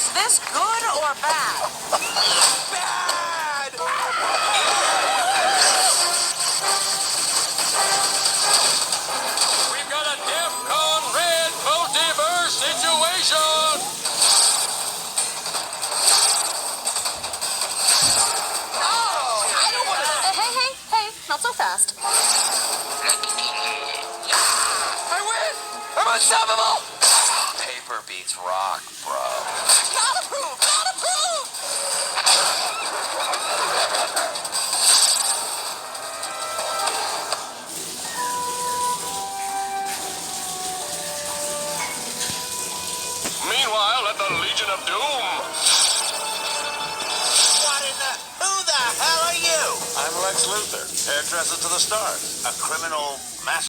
Is this good or bad? Bad! We've got a DEFCON red multiverse situation! I don't want to... Hey, not so fast. I win! I'm unstoppable! Paper beats rock, bro. Not approved! Not approved! Meanwhile, at the Legion of Doom. Who the hell are you? I'm Lex Luthor, hairdresser to the stars, a criminal master.